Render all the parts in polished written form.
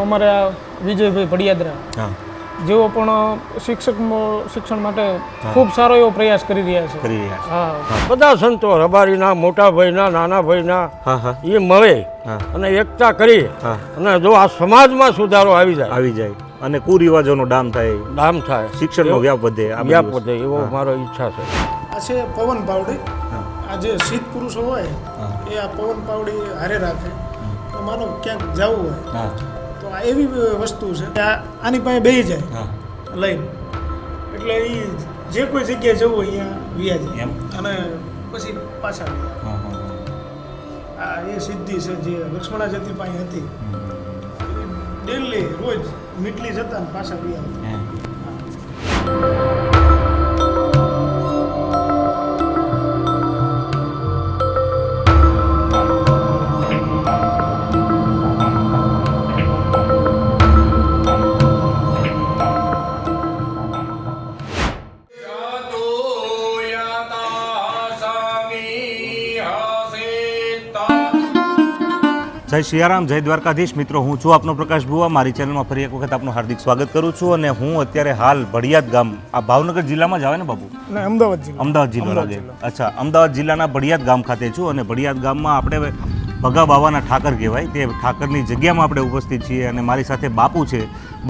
અમારે આ વિજયભાઈ ભડિયાદરા હા જેઓ પણ શિક્ષણ માટે ખૂબ સારો એવો પ્રયાસ કરી રહ્યા છે. હા બધા સંતો રબારીના મોટા ભાઈના નાના ભાઈના એ મળે અને એકતા કરી અને જો આ સમાજમાં સુધારો આવી જાય અને કુરિવાજોનો ડામ થાય શિક્ષણનો વ્યાપ વધે એવો મારો ઈચ્છા છે. આ છે પવન પાવડી. આ જે સિદ્ધ પુરુષો હોય એ આ પવન પાવડી હારે રાખે. તો માનો ક્યાંક જવું હોય તો આ એવી વસ્તુ છે કે આની પાસે બેસી જાય લઈને, એટલે એ જે કોઈ જગ્યાએ જવું હોય અહીંયા વ્યા જાય અને પછી પાછા આ એ સિદ્ધિ છે જે લક્ષ્મણાજતી પાસે હતી. ડેલી રોજ મીટલી જતા ને પાછા વ્યા. જય સિયારામ, જય દ્વારકાધીશ. મિત્રો, હું છું આપનો પ્રકાશ ભુવા. મારી ચેનલમાં ફરી એક વખત આપનું હાર્દિક સ્વાગત કરું છું. અને હું અત્યારે હાલ ભડિયાદ ગામ, આ ભાવનગર જિલ્લામાં જ આવે ને બાબુ? અમદાવાદ જિલ્લો લાગે. અચ્છા, અમદાવાદ જિલ્લાના ભડિયાદ ગામ ખાતે છું. અને ભડિયાદ ગામમાં આપણે ભગા બાવાના ઠાકર કહેવાય તે ઠાકરની જગ્યામાં આપણે ઉપસ્થિત છીએ. અને મારી સાથે બાપુ છે.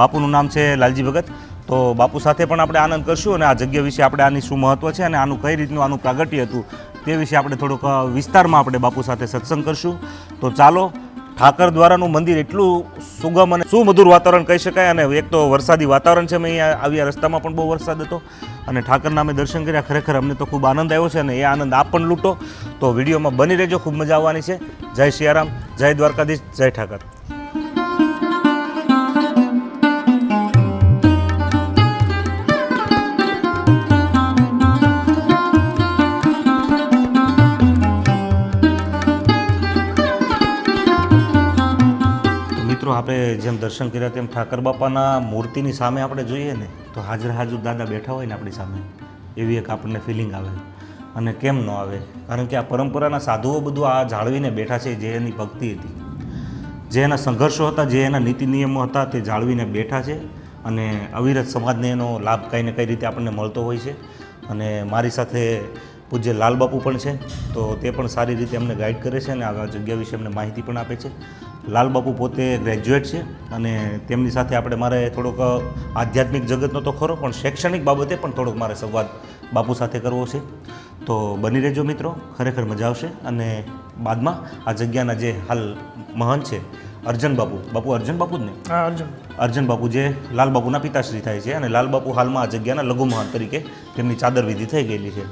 બાપુનું નામ છે લાલજી ભગત. તો બાપુ સાથે પણ આપણે આનંદ કરશું અને આ જગ્યા વિશે આપણે આની શું મહત્ત્વ છે અને આનું કઈ રીતનું આનું પ્રાગટ્ય હતું તે વિશે આપણે થોડુંક વિસ્તારમાં આપણે બાપુ સાથે સત્સંગ કરશું. તો ચાલો. ઠાકર દ્વારાનું મંદિર એટલું સુગમ અને સુમધુર વાતાવરણ કહી શકાય. અને એક તો વરસાદી વાતાવરણ છે. મેં અહીંયા આવ્યા રસ્તામાં પણ બહુ વરસાદ હતો અને ઠાકરના અમે દર્શન કર્યા. ખરેખર અમને તો ખૂબ આનંદ આવ્યો છે અને એ આનંદ આપ પણ લૂંટો. તો વિડીયોમાં બની રહેજો, ખૂબ મજા આવવાની છે. જય સિયારામ, જય દ્વારકાધીશ, જય ઠાકર. આપણે જેમ દર્શન કર્યા તેમ ઠાકર બાપાના મૂર્તિની સામે આપણે જોઈએ ને તો હાજર દાદા બેઠા હોય ને આપણી સામે, એવી એક આપણને ફિલિંગ આવે. અને કેમ ન આવે? કારણ કે આ પરંપરાના સાધુઓ બધું આ જાળવીને બેઠા છે. જે એની ભક્તિ હતી, જે એના સંઘર્ષો હતા, જે એના નીતિ નિયમો હતા, તે જાળવીને બેઠા છે. અને અવિરત સમાજને એનો લાભ કંઈ ને કઈ રીતે આપણને મળતો હોય છે. અને મારી સાથે પૂજ્ય લાલબાપુ પણ છે. તો તે પણ સારી રીતે અમને ગાઈડ કરે છે અને આ જગ્યા વિશે અમને માહિતી પણ આપે છે. લાલબાપુ પોતે ગ્રેજ્યુએટ છે અને તેમની સાથે આપણે મારે થોડોક આધ્યાત્મિક જગતનો તો ખરો પણ શૈક્ષણિક બાબતે પણ થોડોક મારે સંવાદ બાપુ સાથે કરવો છે. તો બની રહેજો મિત્રો, ખરેખર મજા આવશે. અને બાદમાં આ જગ્યાના જે હાલ મહંત છે અર્જન બાપુ અર્જન બાપુ જ ને? અર્જન બાપુ જે લાલબાપુના પિતાશ્રી થાય છે. અને લાલબાપુ હાલમાં આ જગ્યાના લઘુ મહંત તરીકે તેમની ચાદર વિધિ થઈ ગયેલી છે.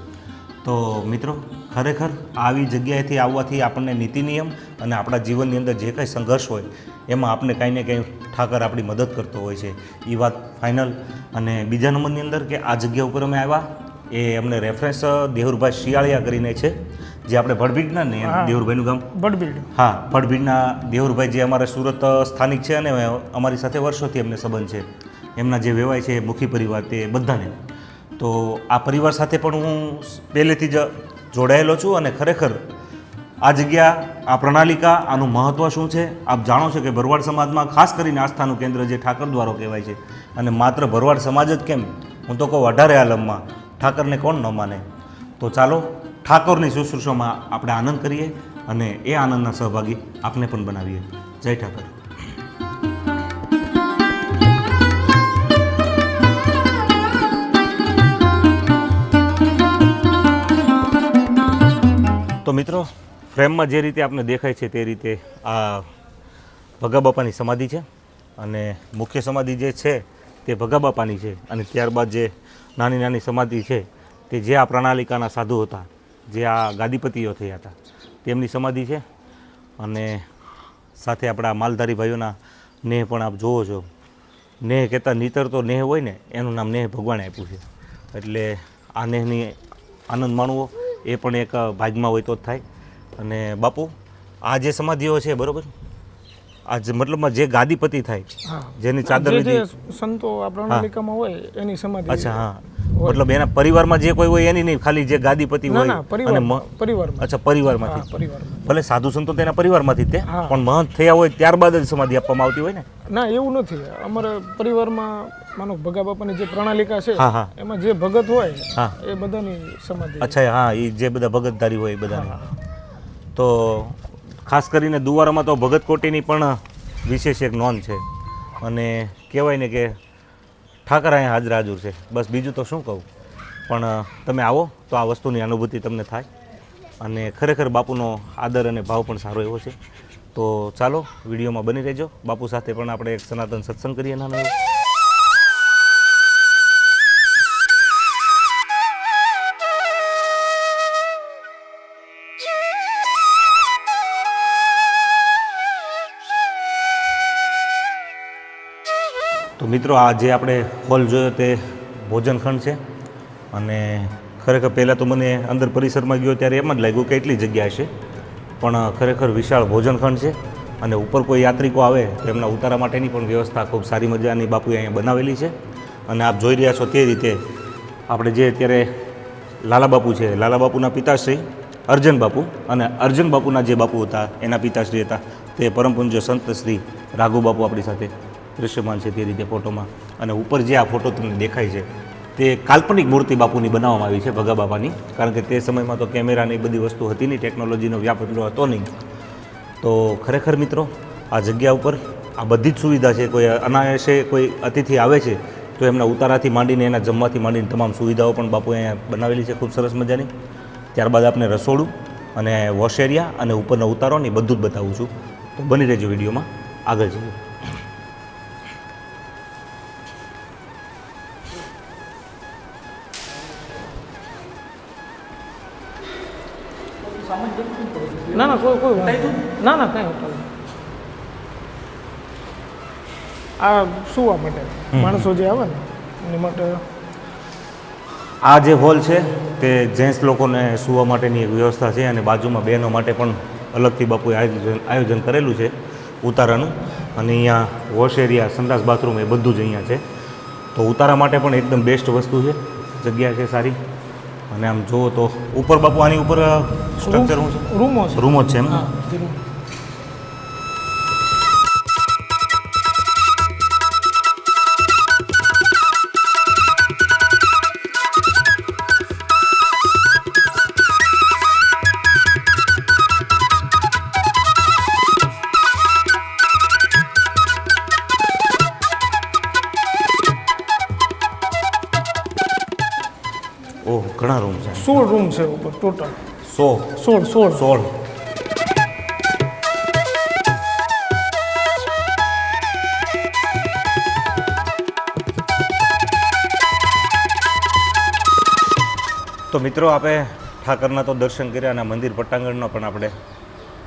તો મિત્રો, ખરેખર આવી જગ્યાએથી આવવાથી આપણને નીતિ નિયમ અને આપણા જીવનની અંદર જે કંઈ સંઘર્ષ હોય એમાં આપણે કાંઈ ને કંઈ ઠાકર આપણી મદદ કરતો હોય છે. એ વાત ફાઇનલ. અને બીજા નંબરની અંદર કે આ જગ્યા ઉપર અમે આવ્યા એ અમને રેફરન્સ દેહુરભાઈ શિયાળિયા કરીને છે, જે આપણે ભડભીડના ને દેહુરભાઈનું ગામ ભડભીડ. હા, ભડભીડના દેહુરભાઈ જે અમારા સુરત સ્થાનિક છે અને અમારી સાથે વર્ષોથી એમને સંબંધ છે. એમના જે વેવાય છે મુખી પરિવાર તે બધાને. તો આ પરિવાર સાથે પણ હું પહેલેથી જ જોડાયેલો છું. અને ખરેખર આ જગ્યા, આ પ્રણાલિકા, આનું મહત્ત્વ શું છે આપ જાણો છો કે ભરવાડ સમાજમાં ખાસ કરીને આસ્થાનું કેન્દ્ર જે ઠાકર દ્વારો કહેવાય છે. અને માત્ર ભરવાડ સમાજ જ કેમ, હું તો કહું 18 આલમમાં ઠાકરને કોણ ન માને. તો ચાલો ઠાકોરની શુશ્રૂષામાં આપણે આનંદ કરીએ અને એ આનંદના સહભાગી આપને પણ બનાવીએ. જય ઠાકર. તો મિત્રો, ફ્રેમમાં જે રીતે આપને દેખાય છે તે રીતે આ ભગા બાપાની સમાધિ છે. અને મુખ્ય સમાધિ જે છે તે ભગા બાપાની છે. અને ત્યારબાદ જે નાની નાની સમાધિ છે તે જે આ પ્રણાલિકાના સાધુ હતા, જે આ ગાદીપતિઓ થયા હતા, તેમની સમાધિ છે. અને સાથે આપણા માલધારી ભાઈઓના નેહ પણ આપ જુઓ છો. નેહ કહેતા નીતર તો નેહ હોય ને એનું નામ નેહ ભગવાને આપ્યું છે. એટલે આ નેહની આનંદ માણવો એ પણ એક ભાગમાં હોય તો જ થાય. અને બાપુ, આ જે સમાધિઓ છે બરાબર, આજ મતલબમાં જે ગાદીપતિ થાય હા જેની ચાદર જે વિધિ સંતો આ પ્રણાલિકામાં હોય એની સમાધિ અચ્છા હા મતલબ એના પરિવારમાં જે કોઈ હોય એની નહીં ખાલી જે ગાદીપતિ ના હોય ના પરિવારમાં અચ્છા પરિવારમાંથી પરિવારમાં ભલે સાધુ સંતો તેના પરિવારમાંથી જ તે હા. પણ મહંત થયા હોય ત્યારબાદ જ સમાધિ આપવામાં આવતી હોય ને ના એવું નથી અમારે પરિવારમાં માનો ભગા બાપાની જે પ્રણાલિકા છે હા, હા. એમાં જે ભગત હોય હા. એ બધાની સમાધિ અચ્છા હા એ જે બધા ભગતધારી હોય એ બધાને તો ખાસ કરીને દુવારામાં તો ભગત કોટીની પણ વિશેષ એક નોંધ છે અને કહેવાય ને કે ઠાકર અહીંયા હાજર હાજર છે બસ બીજું તો શું કહું પણ તમે આવો તો આ વસ્તુની અનુભૂતિ તમને થાય અને ખરેખર બાપુનો આદર અને ભાવ પણ સારો એવો છે તો ચાલો વિડીયોમાં બની રહેજો બાપુ સાથે પણ આપણે એક સનાતન સત્સંગ કરીએ નાનો એવો તો મિત્રો આ જે આપણે હોલ જોયો તે ભોજનખંડ છે અને ખરેખર પહેલાં તો મને અંદર પરિસરમાં ગયો ત્યારે એમ જ લાગ્યું કે એટલી જગ્યા છે પણ ખરેખર વિશાળ ભોજનખંડ છે અને ઉપર કોઈ યાત્રિકો આવે તો એમના ઉતારા માટેની પણ વ્યવસ્થા ખૂબ સારી મજાની બાપુએ અહીંયા બનાવેલી છે અને આપ જોઈ રહ્યા છો તે રીતે આપણે જે અત્યારે લાલા બાપુ છે લાલા બાપુના પિતાશ્રી અર્જન બાપુ અને અર્જન બાપુના જે બાપુ હતા એના પિતાશ્રી હતા તે પરમ પૂજ્ય સંત શ્રી રાઘુ બાપુ આપણી સાથે દૃશ્યમાન છે તે રીતે ફોટોમાં અને ઉપર જે આ ફોટો તમને દેખાય છે તે કાલ્પનિક મૂર્તિ બાપુની બનાવવામાં આવી છે ભગા બાપાની કારણ કે તે સમયમાં તો કેમેરાની બધી વસ્તુ હતી નહીં ટેકનોલોજીનો વ્યાપ એટલો હતો નહીં તો ખરેખર મિત્રો આ જગ્યા ઉપર આ બધી જ સુવિધા છે કોઈ અનાયાસે કોઈ અતિથિ આવે છે તો એમના ઉતારાથી માંડીને એના જમવાથી માંડીને તમામ સુવિધાઓ પણ બાપુએ અહીંયા બનાવેલી છે ખૂબ સરસ મજાની ત્યારબાદ આપણે રસોડું અને વોશ એરિયા અને ઉપરના ઉતારોની બધું જ બતાવું છું તો બની રહેજો વિડીયોમાં આગળ જઈએ ના ના કોઈ વાંધો નહીં. ના ના કાંઈ હોતું નહીં. આ સુવા માટે માણસો જે આવે ને એની માટે આ જે હોલ છે તે જેન્ટ્સ લોકોને સૂવા માટેની એક વ્યવસ્થા છે અને બાજુમાં બહેનો માટે પણ અલગથી બાપુએ આયોજન કરેલું છે ઉતારાનું અને અહીંયા વોશ એરિયા સંડાસ બાથરૂમ એ બધું જ અહીંયા છે તો ઉતારા માટે પણ એકદમ બેસ્ટ વસ્તુ છે જગ્યા છે સારી અને આમ જુઓ તો ઉપર બાપુ આની ઉપર સ્ટ્રક્ચર શું છે રૂમો છે. રૂમો જ છે એમ હા જે રૂમ. ઓહ ઘણા રૂમ છે 16 રૂમ છે ઉપર ટોટલ 16 તો મિત્રો આપણે ઠાકરના તો દર્શન કર્યા અને મંદિર પટ્ટાંગણનો પણ આપણે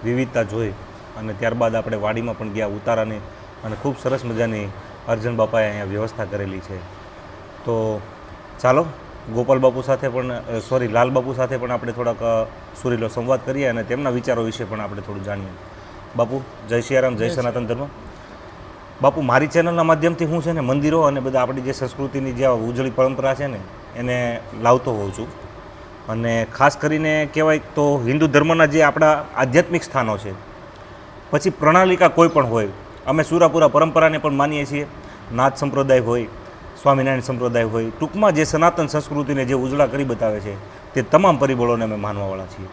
વિવિધતા જોઈ અને ત્યારબાદ આપણે વાડીમાં પણ ગયા ઉતારાની અને ખૂબ સરસ મજાની અર્જન બાપાએ અહીંયા વ્યવસ્થા કરેલી છે તો ચાલો ગોપાલ બાપુ સાથે પણ લાલ બાપુ સાથે પણ આપણે થોડાક સુરીલો સંવાદ કરીએ અને તેમના વિચારો વિશે પણ આપણે થોડું જાણીએ બાપુ જય સિયારામ જય સનાતન ધર્મ બાપુ મારી ચેનલના માધ્યમથી હું છે ને મંદિરો અને બધા આપણી જે સંસ્કૃતિની જે ઉજળી પરંપરા છે ને એને લાવતો હોઉં છું અને ખાસ કરીને કહેવાય તો હિન્દુ ધર્મના જે આપણા આધ્યાત્મિક સ્થાનો છે પછી પ્રણાલિકા કોઈ પણ હોય અમે સુરાપુરા પરંપરાને પણ માનીએ છીએ નાથ સંપ્રદાય હોય સ્વામિનારાયણ સંપ્રદાય હોય ટૂંકમાં જે સનાતન સંસ્કૃતિને જે ઉજળા કરી બતાવે છે તે તમામ પરિબળોને અમે માનવાવાળા છીએ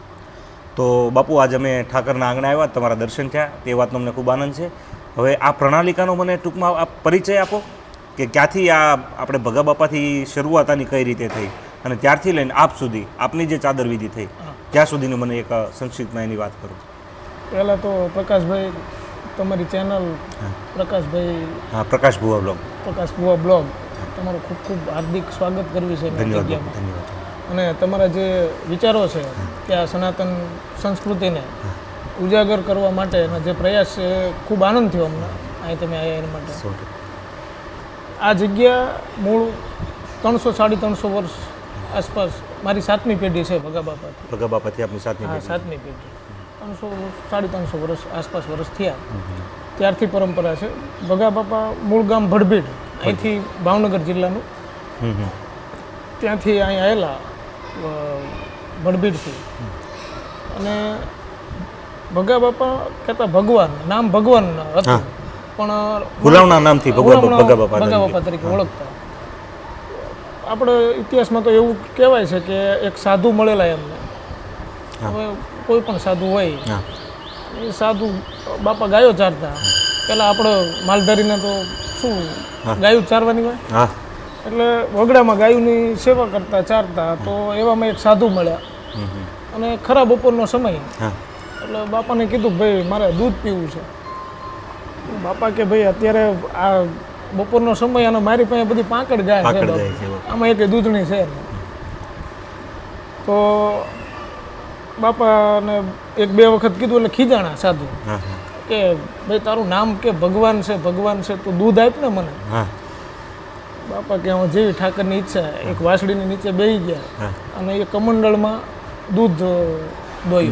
તો બાપુ આજે અમે ઠાકરના આંગણે આવ્યા તમારા દર્શન થયા તે વાતનો અમને ખૂબ આનંદ છે હવે આ પ્રણાલિકાનો મને ટૂંકમાં આ પરિચય આપો કે ક્યાંથી આ આપણે ભગા બાપાથી શરૂઆત આની કઈ રીતે થઈ અને ત્યારથી લઈને આપ સુધી આપની જે ચાદર વિધિ થઈ ત્યાં સુધીની મને એક સંક્ષિપ્તમાં એની વાત કરો પહેલાં તો પ્રકાશભાઈ તમારી ચેનલ પ્રકાશભાઈ હા પ્રકાશ ભુવા બ્લોગ પ્રકાશ ભુવા બ્લોગ તમારું ખૂબ ખૂબ હાર્દિક સ્વાગત કરવી છે મેં ધન્યવાદ જગ્યામાં. ધન્યવાદ અને તમારા જે વિચારો છે કે આ સનાતન સંસ્કૃતિને ઉજાગર કરવા માટેના જે પ્રયાસ છે એ ખૂબ આનંદ થયો અમને અહીં તમે આવ્યા એના માટે 100%. આ જગ્યા મૂળ 300-350 વર્ષ આસપાસ મારી 7મી પેઢી છે ભગા બાપાથી. ભગા બાપાથી આપની સાથે હા 7મી પેઢી 300-350 વર્ષ આસપાસ વર્ષ થયા ત્યારથી પરંપરા છે. ભગા બાપા મૂળ ગામ ભડભીડ, અહીંથી ભાવનગર જિલ્લાનું, ત્યાંથી અહીં આવેલા ભડભીડથી. અને ભગા બાપા કહેતા ભગવાન, નામ ભગવાન હતું પણ હુલાવના નામથી ભગા બાપા તરીકે ઓળખતા. આપણે ઇતિહાસમાં તો એવું કહેવાય છે કે એક સાધુ મળેલા એમને. હવે કોઈ પણ સાધુ હોય, એ સાધુ બાપા ગાયો ચારતા. પહેલાં આપણે માલધારીને તો શું ગાયું ચારવાની હોય, એટલે વગડામાં ગાયુંની સેવા કરતા ચારતા. તો એવામાં એક સાધુ મળ્યા અને ખરા બપોરનો સમય, એટલે બાપાને કીધું ભાઈ મારે દૂધ પીવું છે. બાપા કે ભાઈ અત્યારે આ બપોરનો સમય અને મારી પાસે બધી પાંકડ ગાય છે, આમાં એક દૂધણી છે. તો બાપાને એક બે વખત કીધું એટલે ખીજાણા સાધુ કે ભાઈ તારું નામ કે ભગવાન છે, ભગવાન છે, તું દૂધ આપ ને મને. બાપા કે હું જેવી ઠાકરની ઈચ્છા, એક વાસળીની નીચે બેસી ગયા અને એ કમંડળમાં દૂધ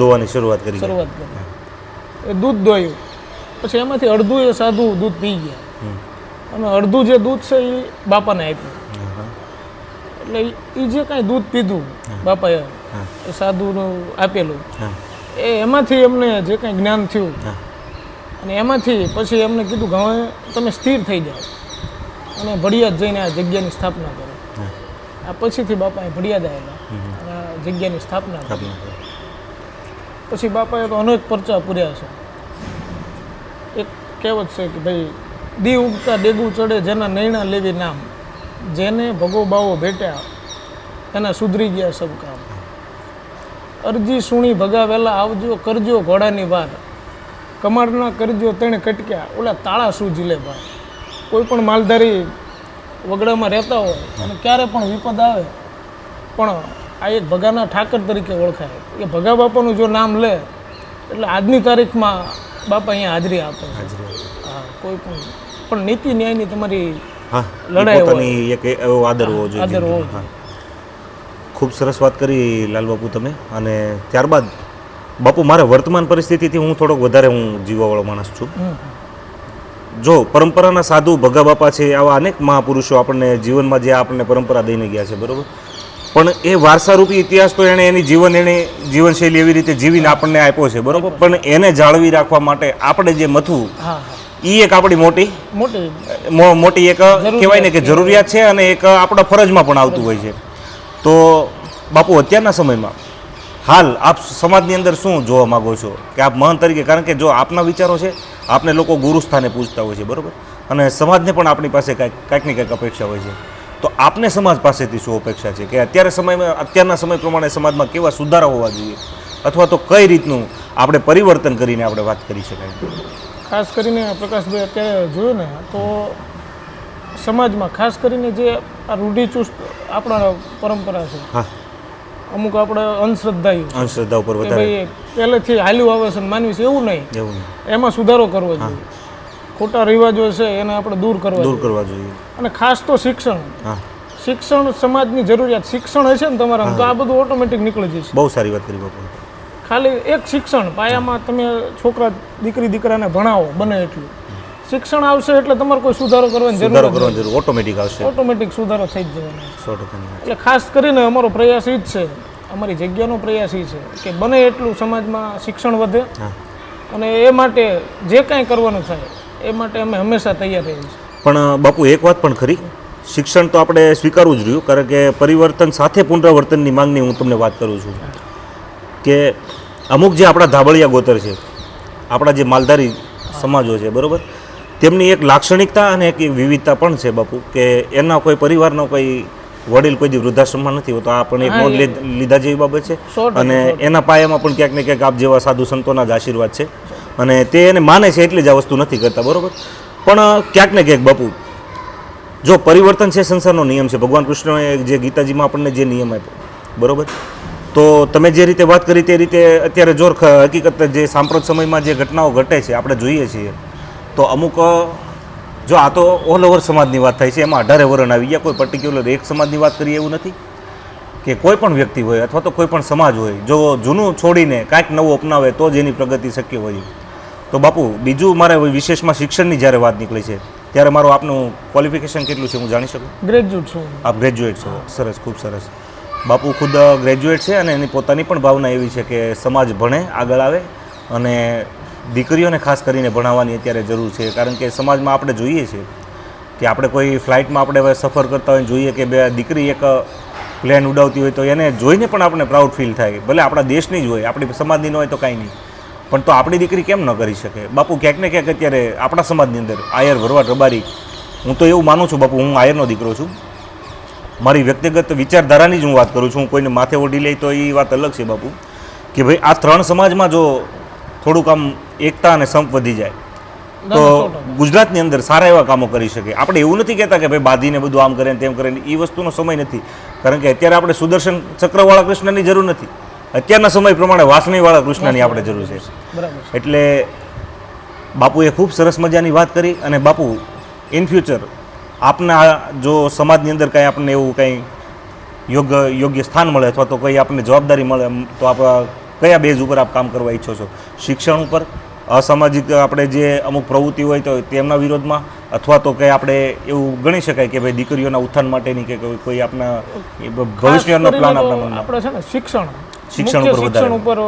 દોવાની શરૂઆત કરી. એ દૂધ દોયું પછી એમાંથી અડધું એ સાધુ દૂધ પી ગયા અને અડધું જે દૂધ છે એ બાપાને આપ્યું. એટલે એ જે કાંઈ દૂધ પીધું બાપાએ, એ સાધુનું આપેલું, એમાંથી એમને જે કાંઈ જ્ઞાન થયું અને એમાંથી પછી એમને કીધું કે હવે તમે સ્થિર થઈ જાઓ અને ભડિયાદ જઈને આ જગ્યાની સ્થાપના કરો. આ પછીથી બાપાએ ભડિયાદ આવેલા અને આ જગ્યાની સ્થાપના કરી. પછી બાપાએ તો અનેક પરચા પૂર્યા છે. એક કહેવત છે કે ભાઈ દી ઉગતા ડેગું ચડે જેના નૈણા લેવી નામ, જેને ભગો બાવો ભેટ્યા એના સુધરી ગયા સબ કામ. અરજી સુણી ભગાવેલા આવજો કરજો ઘોડાની વાર, કમાડના કરજો તેણે કટક્યા ઓલા તાળા શું ઝીલે ભાર. કોઈ પણ માલધારી વગડામાં રહેતા હોય અને ક્યારે પણ વિપદ આવે પણ આ એક ભગાના ઠાકર તરીકે ઓળખાય. એ ભગા બાપાનું જો નામ લે એટલે આજની તારીખમાં બાપા અહીંયા હાજરી આપે. હા, કોઈ પણ નીતિ ન્યાયની તમારી લડાઈ હોય, એક એવો આદર હોવો જોઈએ. ખૂબ સરસ વાત કરી લાલબાપુ તમે. અને ત્યારબાદ બાપુ મારે વર્તમાન પરિસ્થિતિથી હું થોડોક વધારે જીવવાવાળો માણસ છું. જો પરંપરાના સાધુ ભગા બાપા છે, આવા અનેક મહાપુરુષો આપણને જીવનમાં જે આપણને પરંપરા દઈને ગયા છે, બરાબર. પણ એ વારસારૂપી ઇતિહાસ તો એણે એની જીવનશૈલી એવી રીતે જીવીને આપણને આપ્યો છે, બરાબર. પણ એને જાળવી રાખવા માટે આપણે જે મથવું, એ એક આપણી મોટી એક કહેવાય ને કે જરૂરિયાત છે અને એક આપણા ફરજમાં પણ આવતું હોય છે. તો બાપુ અત્યારના સમયમાં હાલ આપ સમાજની અંદર શું જોવા માગો છો કે આપ મહંત તરીકે, કારણ કે જો આપના વિચારો છે, આપને લોકો ગુરુ સ્થાને પૂછતા હોય છે, બરાબર. અને સમાજને પણ આપણી પાસે કાંઈક ને કાંઈક અપેક્ષા હોય છે. તો આપને સમાજ પાસેથી શું અપેક્ષા છે કે અત્યારના સમય પ્રમાણે સમાજમાં કેવા સુધારા હોવા જોઈએ, અથવા તો કઈ રીતનું આપણે પરિવર્તન કરીને આપણે વાત કરી શકાય? ખાસ કરીને પ્રકાશભાઈ અત્યારે જોયું ને તો સમાજમાં ખાસ કરીને જે આ રૂઢિચુસ્ત આપણા પરંપરા છે, અમુક આપણે અંધશ્રદ્ધા ઉપર ભાઈ પહેલેથી હાલ્યું આવે છે માનવી છે એવું નહીં, એમાં સુધારો કરવો જોઈએ. ખોટા રિવાજો છે એને આપણે દૂર કરવા જોઈએ. અને ખાસ તો શિક્ષણ સમાજની જરૂરિયાત. શિક્ષણ હશે ને તમારા તો આ બધું ઓટોમેટિક નીકળી જશે. બહુ સારી વાત કરી બાપુ. ખાલી એક શિક્ષણ પાયામાં તમે છોકરા દીકરાને ભણાવો બને એટલું. શિક્ષણ આવશે એટલે તમારે કોઈ સુધારો કરવાની જરૂર ઓટોમેટિક આવશે, ઓટોમેટિક સુધારો થઈ જ જવાનો. એટલે ખાસ કરીને અમારો પ્રયાસ એ જ છે, અમારી જગ્યાનો પ્રયાસ એ છે કે બને એટલું સમાજમાં શિક્ષણ વધે અને એ માટે જે કાંઈ કરવાનું થાય એ માટે અમે હંમેશા તૈયાર રહીએ છીએ. પણ બાપુ એક વાત પણ ખરી, શિક્ષણ તો આપણે સ્વીકારવું જ રહ્યું, કારણ કે પરિવર્તન સાથે પુનરાવર્તનની માંગની હું તમને વાત કરું છું કે અમુક જે આપણા ધાબળિયા ગોતર છે, આપણા જે માલધારી સમાજો છે, બરાબર, તેમની એક લાક્ષણિકતા અને એક વિવિધતા પણ છે બાપુ કે એના કોઈ પરિવારનો કોઈ વડીલ કોઈ દી વૃદ્ધાશ્રમમાં નથી હોતો. આ પણ એક નોંધ લીધા જેવી બાબત છે. અને એના પાયામાં પણ ક્યાંક ને ક્યાંક આપ જેવા સાધુ સંતોના જ આશીર્વાદ છે અને તે એને માને છે એટલે જ આ વસ્તુ નથી કરતા, બરાબર. પણ ક્યાંક ને ક્યાંક બાપુ જો પરિવર્તન છે સંસારનો નિયમ છે, ભગવાન કૃષ્ણએ જે ગીતાજીમાં આપણને જે નિયમ આપ્યો, બરાબર. તો તમે જે રીતે વાત કરી તે રીતે અત્યારે જો હકીકત જે સાંપ્રત સમયમાં જે ઘટનાઓ ઘટે છે આપણે જોઈએ છીએ, તો અમુક જો આ તો ઓલ ઓવર સમાજની વાત થાય છે, એમાં 18 વરણ આવી ગયા. કોઈ પર્ટિક્યુલર એક સમાજની વાત કરીએ એવું નથી કે કોઈ પણ વ્યક્તિ હોય અથવા તો કોઈ પણ સમાજ હોય, જો જૂનું છોડીને કાંઈક નવું અપનાવે તો જ એની પ્રગતિ શક્ય હોય. તો તો બાપુ બીજું મારે વિશેષમાં શિક્ષણની જ્યારે વાત નીકળી છે ત્યારે મારું આપનું ક્વોલિફિકેશન કેટલું છે હું જાણી શકું? ગ્રેજ્યુએટ છું. આપ ગ્રેજ્યુએટ છો, સરસ, ખૂબ સરસ. બાપુ ખુદ ગ્રેજ્યુએટ છે અને એની પોતાની પણ ભાવના એવી છે કે સમાજ ભણે, આગળ આવે અને દીકરીઓને ખાસ કરીને ભણાવવાની અત્યારે જરૂર છે. કારણ કે સમાજમાં આપણે જોઈએ છીએ કે આપણે કોઈ ફ્લાઇટમાં આપણે હવે સફર કરતા હોય જોઈએ કે બે દીકરી એક પ્લેન ઉડાવતી હોય તો એને જોઈને પણ આપણે પ્રાઉડ ફીલ થાય. ભલે આપણા દેશની જ હોય, આપણી સમાજની ન હોય તો કાંઈ નહીં, પણ તો આપણી દીકરી કેમ ન કરી શકે? બાપુ ક્યાંક ને ક્યાંક અત્યારે આપણા સમાજની અંદર આયર, ભરવાડ, રબારી, હું તો એવું માનું છું બાપુ, હું આયરનો દીકરો છું, મારી વ્યક્તિગત વિચારધારાની જ હું વાત કરું છું, હું કોઈને માથે ઓઢી લઈ તો એ વાત અલગ છે બાપુ, કે ભાઈ આ 3 સમાજમાં જો થોડુંક આમ એકતા અને સંપ વધી જાય તો ગુજરાતની અંદર સારા એવા કામો કરી શકે. આપણે એવું નથી કહેતા કે ભાઈ બાંધીને બધું આમ કરે ને તેમ કરે, એ વસ્તુનો સમય નથી. કારણ કે અત્યારે આપણે સુદર્શન ચક્રવાળા કૃષ્ણની જરૂર નથી, અત્યારના સમય પ્રમાણે વાસણીવાળા કૃષ્ણની આપણે જરૂર છે. એટલે બાપુએ ખૂબ સરસ મજાની વાત કરી. અને બાપુ ઇન ફ્યુચર આપના જો સમાજની અંદર કાંઈ આપણને એવું કંઈ યોગ્ય સ્થાન મળે અથવા તો કંઈ આપણને જવાબદારી મળે તો આપ કયા બેઝ ઉપર આપ કામ કરવા ઈચ્છો છો? શિક્ષણ ઉપર, અસામાજિક આપણે જે અમુક પ્રવૃત્તિ હોય તો તેમના વિરોધમાં, અથવા તો કંઈ આપણે એવું ગણી શકાય કે ભાઈ દીકરીઓના ઉત્થાન માટેની કે કોઈ આપણા ભવિષ્યનો પ્લાન આપણા આપણે છે ને શિક્ષણ ઉપર શિક્ષણ ઉપર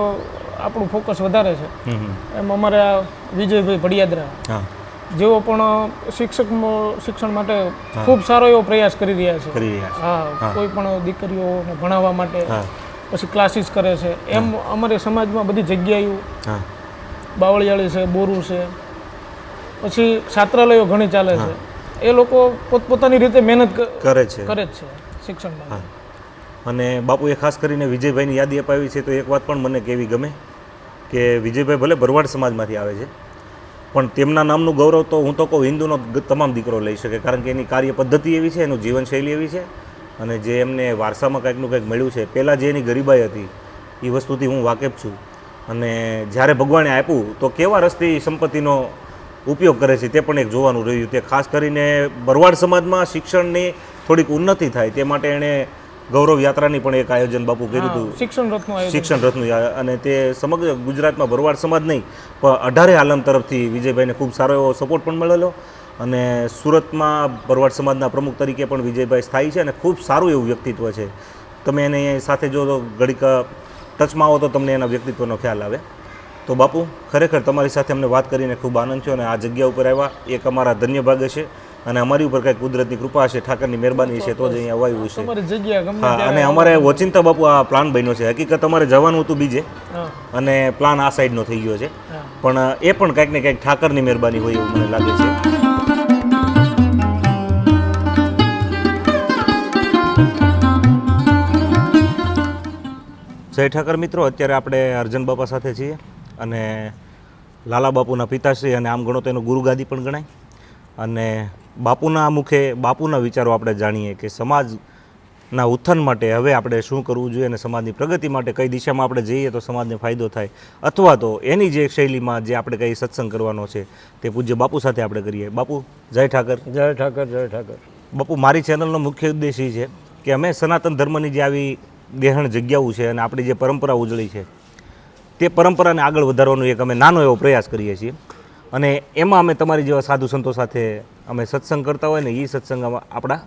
આપણું ફોકસ વધારે છે. એમ અમારે આ વિજયભાઈ ભડિયાદરા જેઓ પણ શિક્ષણ માટે ખૂબ સારો એવો પ્રયાસ કરી રહ્યા છે. હા, કોઈ પણ દીકરીઓને ભણાવવા માટે પછી ક્લાસીસ કરે છે. એમ અમારી સમાજમાં બધી જગ્યાએ બાવળિયાળી છે, બોરું છે, પછી છાત્રાલયો ઘણી ચાલે છે. એ લોકો પોતપોતાની રીતે મહેનત કરે જ છે શિક્ષણમાં. અને બાપુએ ખાસ કરીને વિજયભાઈની યાદી અપાવી છે તો એક વાત પણ મને કહેવી ગમે કે વિજયભાઈ ભલે ભરવાડ સમાજમાંથી આવે છે પણ તેમના નામનું ગૌરવ તો હું તો કહું હિન્દુનો તમામ દીકરો લઈ શકે. કારણ કે એની કાર્ય પદ્ધતિ એવી છે, એનું જીવનશૈલી એવી છે, અને જે એમને વારસામાં કંઈકનું કંઈક મળ્યું છે. પહેલાં જે એની ગરીબાઈ હતી એ વસ્તુથી હું વાકેફ છું. અને જ્યારે ભગવાને આપ્યું તો કેવા રસ્તે સંપત્તિનો ઉપયોગ કરે છે તે પણ એક જોવાનું રહ્યું. તે ખાસ કરીને ભરવાડ સમાજમાં શિક્ષણની થોડીક ઉન્નતિ થાય તે માટે એણે ગૌરવ યાત્રાની પણ એક આયોજન બાપુ કર્યું હતું, શિક્ષણ રથનું. અને તે સમગ્ર ગુજરાતમાં ભરવાડ સમાજ નહીં પણ 18 આલમ તરફથી વિજયભાઈને ખૂબ સારો એવો સપોર્ટ પણ મળેલો. અને સુરતમાં ભરવાડ સમાજના પ્રમુખ તરીકે પણ વિજયભાઈ સ્થાયી છે અને ખૂબ સારું એવું વ્યક્તિત્વ છે. તમે એને સાથે જો ઘડીક ટચમાં આવો તો તમને એના વ્યક્તિત્વનો ખ્યાલ આવે. તો બાપુ ખરેખર તમારી સાથે અમને વાત કરીને ખૂબ આનંદ થયો. અને આ જગ્યા ઉપર આવ્યા એક અમારા ધન્ય ભાગ્ય છે. અને અમારી ઉપર કંઈક કુદરતની કૃપા હશે, ઠાકરની મહેરબાની છે તો જ અહીંયા આવ્યું છે. હા, અને અમારે ઓચિંતા બાપુ આ પ્લાન બન્યો છે. હકીકત અમારે જવાનું હતું બીજે અને પ્લાન આ સાઈડનો થઈ ગયો છે, પણ એ પણ કંઈક ને કંઈક ઠાકરની મહેરબાની હોય એવું મને લાગે છે. જય ઠાકર મિત્રો, અત્યારે આપણે અર્જન બાપા સાથે છીએ અને લાલા બાપુના પિતાશ્રી અને આમ ગણો તો એનું ગુરુગાદી પણ ગણાય. અને બાપુના મુખે બાપુના વિચારો આપણે જાણીએ કે સમાજના ઉત્થાન માટે હવે આપણે શું કરવું જોઈએ અને સમાજની પ્રગતિ માટે કઈ દિશામાં આપણે જઈએ તો સમાજને ફાયદો થાય, અથવા તો એની જે શૈલીમાં જે આપણે કંઈ સત્સંગ કરવાનો છે તે પૂજ્ય બાપુ સાથે આપણે કરીએ. બાપુ જય ઠાકર. જય ઠાકર, જય ઠાકર. બાપુ મારી ચેનલનો મુખ્ય ઉદ્દેશ એ છે કે અમે સનાતન ધર્મની જે આવી ગહેણ જગ્યાઓ છે અને આપણી જે પરંપરા ઉજળી છે તે પરંપરાને આગળ વધારવાનો એક અમે નાનો એવો પ્રયાસ કરીએ છીએ. અને એમાં અમે તમારી જેવા સાધુ સંતો સાથે અમે સત્સંગ કરતા હોય ને એ સત્સંગમાં આપણા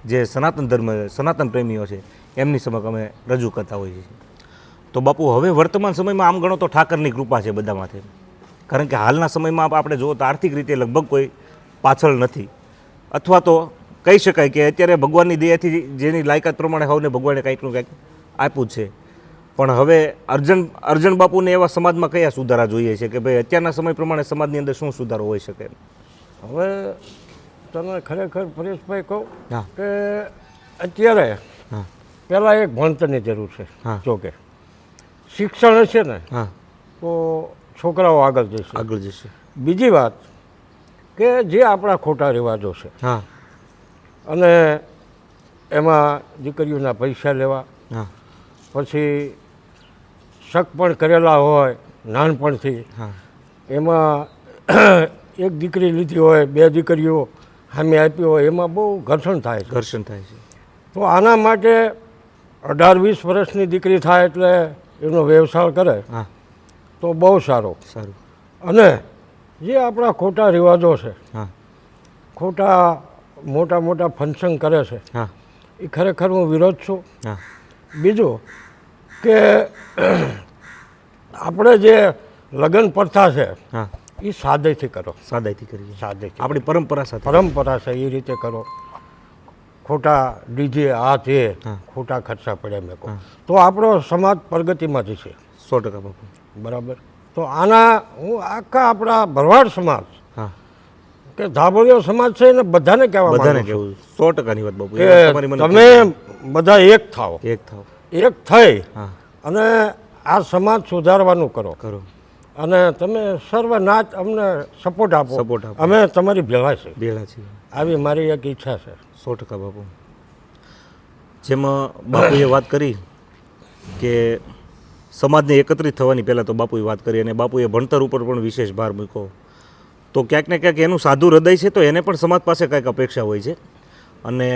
જે સનાતન ધર્મ, સનાતન પ્રેમીઓ છે એમની સમક્ષ અમે રજૂ કરતા હોઈએ છીએ. તો બાપુ હવે વર્તમાન સમયમાં આમ ગણો તો ઠાકરની કૃપા છે બધા માથે. કારણ કે હાલના સમયમાં આપણે જુઓ તો આર્થિક રીતે લગભગ કોઈ પાછળ નથી, અથવા તો કહી શકાય કે અત્યારે ભગવાનની દયાથી જેની લાયકાત પ્રમાણે સૌને ભગવાને કંઈકનું કંઈક આપ્યું જ છે. પણ હવે અર્જન બાપુને એવા સમાજમાં કયા સુધારા જોઈએ છે કે ભાઈ અત્યારના સમય પ્રમાણે સમાજની અંદર શું સુધારો હોઈ શકે? હવે તમે ખરેખર પરેશભાઈ કહું કે અત્યારે પહેલાં એક ભણતરની જરૂર છે. જોકે શિક્ષણ હશે ને તો છોકરાઓ આગળ જશે. બીજી વાત કે જે આપણા ખોટા રિવાજો છે અને એમાં દીકરીઓના પૈસા લેવા, પછી શક પણ કરેલા હોય નાનપણથી, એમાં એક દીકરી લીધી હોય, 2 દીકરીઓ સામે આપી હોય, એમાં બહુ ઘર્ષણ થાય છે. તો આના માટે 18-20 વર્ષની દીકરી થાય એટલે એનો વ્યવસાય કરે તો બહુ સારું. અને જે આપણા ખોટા રિવાજો છે, હા ખોટા મોટા મોટા ફંક્શન કરે છે, હા એ ખરેખર હું વિરોધ છું. હા બીજું કે આપણે જે લગ્ન પ્રથા છે હા એ સાદેથી કરો, સાદાઈથી કરીએ સાદેથી આપણી પરંપરા સાથે પરંપરા છે એ રીતે કરો. ખોટા ડીજે આ તે હા. ખોટા ખર્ચા પડ્યા મેં કહું તો આપણો સમાજ પ્રગતિમાં જશે. 100% બાપુ. બરાબર. તો આના હું આખા આપણા ભરવાડ સમાજ હા કે ધાબળિયો સમાજ છે એને બધાને કહેવા બધાને માંગુ છું કેવું 100% ની વાત બાપુ. એ વાત તમારી કે મને તમે બધા એક થાઓ, એક થાવ. એક થઈ હા અને આ સમાજ સુધારવાનું કરો કરો. અને તમે સર્વનાથ અમને સપોર્ટ આપો. Support આપો. અમે તમારી ભેળા છે, બેલા છીએ. આવી મારી એક ઈચ્છા છે. 100% બાપુ. જેમાં બાપુએ વાત કરી કે સમાજને એકત્રિત થવાની પહેલાં તો બાપુએ વાત કરી અને બાપુએ ભણતર ઉપર પણ વિશેષ ભાર મૂક્યો. તો ક્યાંક ને ક્યાંક એનું સાદું હૃદય છે તો એને પણ સમાજ પાસે કંઈક અપેક્ષા હોય છે અને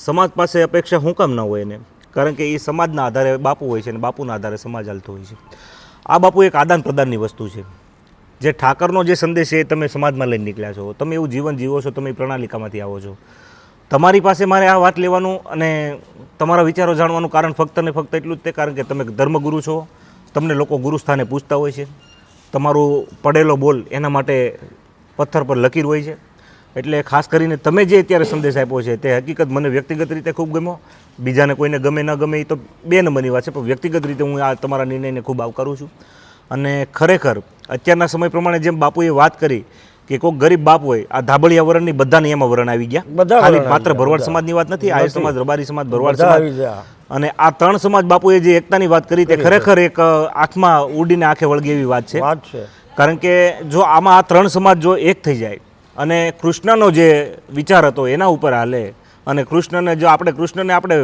સમાજ પાસે અપેક્ષા શું કામ ના હોય એને? કારણ કે એ સમાજના આધારે બાપુ હોય છે અને બાપુના આધારે સમાજ હાલતો હોય છે. આ બાપુ એક આદાન પ્રદાનની વસ્તુ છે. જે ઠાકરનો જે સંદેશ છે એ તમે સમાજમાં લઈને નીકળ્યા છો, તમે એવું જીવન જીવો છો, તમે એ પ્રણાલિકામાંથી આવો છો. તમારી પાસે મારે આ વાત લેવાનું અને તમારા વિચારો જાણવાનું કારણ ફક્ત ને ફક્ત એટલું જ તે કારણ કે તમે ધર્મગુરુ છો. તમને લોકો ગુરુ સ્થાને પૂછતા હોય છે. તમારું પડેલો બોલ એના માટે પથ્થર પર લકીર હોય છે. એટલે ખાસ કરીને તમે જે અત્યારે સંદેશ આપ્યો છે તે હકીકત મને વ્યક્તિગત રીતે ખૂબ ગમ્યો. બીજાને કોઈને ગમે ન ગમે એ તો બે નંબરની વાત છે, પણ વ્યક્તિગત રીતે હું આ તમારા નિર્ણયને ખૂબ આવકારું છું. અને ખરેખર અત્યારના સમય પ્રમાણે જેમ બાપુએ વાત કરી કે કોઈક ગરીબ બાપ હોય, આ ધાબળિયા વરણની બધાને એમાં વરણ આવી ગયા. બધા ખાલી વરણ માત્ર આવી ગયા, ભરવાડ બધા. સમાજની વાત નથી, આર્ય સમાજ, રબારી સમાજ, ભરવાડ બધા આવી સમાજ ગયા. અને આ ત્રણ સમાજ બાપુએ જે એકતાની વાત કરી તે ખરેખર એક આંખમાં ઉડીને આંખે વળગે એવી વાત છે. વાત છે. કારણ કે જો આમાં આ ત્રણ સમાજ જો એક થઈ જાય અને કૃષ્ણનો જે વિચાર હતો એના ઉપર હાલે અને કૃષ્ણને જો કૃષ્ણને આપણે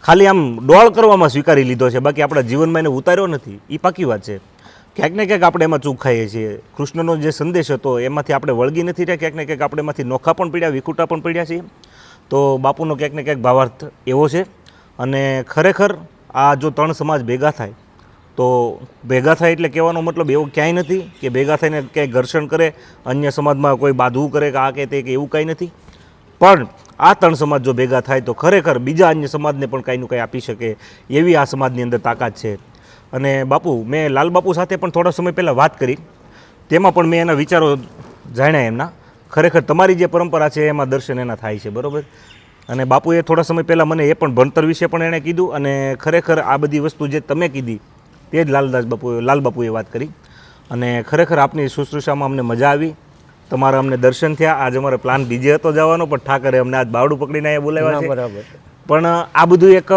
ખાલી આમ ડોળ કરવામાં સ્વીકારી લીધો છે, બાકી આપણા જીવનમાં એને ઉતાર્યો નથી, એ પાકી વાત છે. ક્યાંક ને ક્યાંક આપણે એમાં ચૂક ખાઈએ છીએ. કૃષ્ણનો જે સંદેશ હતો એમાંથી આપણે વળગી નથી રહ્યા, ક્યાંક ને ક્યાંક આપણે એમાંથી નોખા પણ પડ્યા, વિખૂટા પણ પડ્યા છીએ. તો બાપુનો ક્યાંક ને ક્યાંક ભાવાર્થ એવો છે. અને ખરેખર આ જો ત્રણ સમાજ ભેગા થાય તો ભેગા થાય એટલે કહેવાનો મતલબ એવો ક્યાંય નથી કે ભેગા થઈને ક્યાંય ઘર્ષણ કરે, અન્ય સમાજમાં કોઈ બાંધવું કરે કે આ કે તે કે એવું કાંઈ નથી. પણ આ ત્રણ સમાજ જો ભેગા થાય તો ખરેખર બીજા અન્ય સમાજને પણ કાંઈનું કંઈ આપી શકે એવી આ સમાજની અંદર તાકાત છે. અને બાપુ, મેં લાલબાપુ સાથે પણ થોડા સમય પહેલાં વાત કરી, તેમાં પણ મેં એના વિચારો જાણ્યા એમના. ખરેખર તમારી જે પરંપરા છે એમાં દર્શન એના થાય છે, બરાબર. અને બાપુએ થોડા સમય પહેલાં મને એ પણ ભણતર વિશે પણ એણે કીધું અને ખરેખર આ બધી વસ્તુ જે તમે કીધી તે જ લાલબાપુએ વાત કરી. અને ખરેખર આપની શુશ્રૂષામાં અમને મજા આવી, તમારા અમને દર્શન થયા. આજે અમારો પ્લાન બીજે હતો જવાનો, પણ ઠાકરે અમને આજ બાવડું પકડીને અહીંયા બોલાવ્યા છે. બરાબર. પણ આ બધું એક